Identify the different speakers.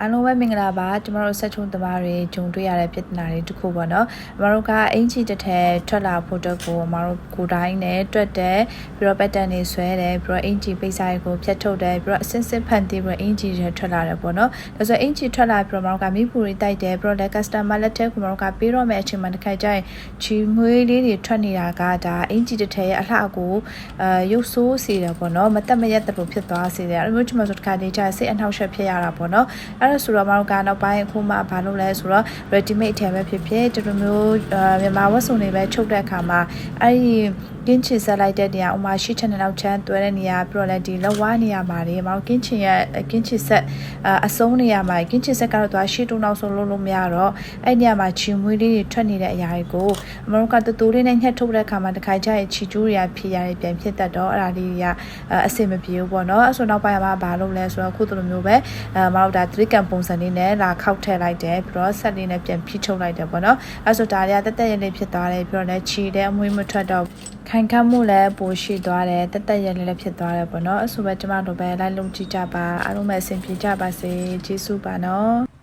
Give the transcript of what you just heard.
Speaker 1: အားလုံးပဲမင်္ဂလာပါကျမတို့ဆက်ချုံသမားတွေဂျုံတွေ့ရတဲ့ပြဿနာတွေတစ်ခုပေါ့နော်အမတို့ကအင်ဂျီတစ်ထည်ထွက်လာဖို့အတွက်ကိုအမတို့ကိုယ်တိုင်းနဲ့တွက်တယ်ပြီးတော့ပက်တန်တွေဆွဲတယ်ပြီးတော့အင်ဂျီပိတ်စာတွေကိုဖြတ်ထုတ်တယ်ပြီးတော့အစင်းစင်းဖန်တီးပြီးတော့အင်ဂျီတွေထွက်လာတယ်ပေါ့နော်ဒါဆိုအင်ဂျီထွက်လာပြီးတော့အမတို့ကမိဖူတွေတိုက်တယ်ပြီးတော့လည်း customer လက်ထက်ကမတို့ကပေးတော့မယ့်အချိန်မှာတစ်ခါကျရင်ချီမွေးလေးတွေထွက်နေတာကဒါအင်ဂျီတစ်ထည်ရဲ့အလှကိုရုပ်ဆိုးစေတယ်ပေါ့နော်မတက်မရက်တလို့ဖြစ်သွားစေတယ်အဲ့လိုမျိုးကျွန်မတို့တစ်ခါတည်းကျစိတ်အနှောက်အယှက်ဖြစ်ရတာပေါ့နော်အဲ့ဒါဆိုတော့မတို့ကနောက်ပိုင်းအခုမှဘာလုပ်လဲဆိုတော့ ready made ထဲပဲဖြစ်ဖြစ်ဒီလိုမျိုးမြန်မာဝတ်စုံတွေပဲချုပ်တဲ့အခါမှာအဲ့ဒီကင်းချစ်ဆက်လိုက်တဲ့နေရာဥမာရှိချက်နဲ့နောက်ချမ်းတွဲတဲ့နေရာပြီးတော့လည်းဒီလက်ဝါးနေရာမှာတွေမတို့ကင်းချစ်ရဲ့ကင်းချစ်ဆက်အဆုံးနေရာမှာကင်းချစ်ဆက်ကတော့သွားရှိတုံနောက်ဆုံးလုပ်လို့မရတော့အဲ့နေရာမှာချီမွေးလေးတွေထွက်နေတဲ့အရာတွေကိုမတို့ကတူတူလေးနဲ့ညှက်ထုတ်တဲ့အခါမှာတစ်ခါကျရင်ချီကျူးတွေကဖြေရတယ်ပြန်ဖြစ်တတ်တော့အဲ့ဒါလေးတွေကအဆင်မပြေဘူးပေါ့နော်အဲ့ဆိုနောက်ပိုင်းမှာဘာလုပ်လဲဆိုတော့ခုလိုမျိုးပဲမတို့ဒါ3ကံပုံစံလေးနဲ့လာခောက်ထည့်လိုက်တယ်ပြီးတော့ဆက်လေးနဲ့ပြန်ဖြည့်ထုတ်လိုက်တယ်ပေါ့နော်အဲ့ဆိုဒါတွေကတက်တက်ရလေးဖြစ်သွားတယ်ပြီးတော့လည်းချီတဲ့အမွေးမထွက်တော့ခိုင်ခတ်မှုလည်းပိုရှိသွားတယ်တက်တက်ရလေးလည်းဖြစ်သွားတယ်ပေါ့နော်အဲ့ဆိုပဲကျမတို့ပဲလိုက်လုံးကြည့်ကြပါအားလုံးပဲအဆင်ပြေကြပါစေကျေးဇူးပါနော်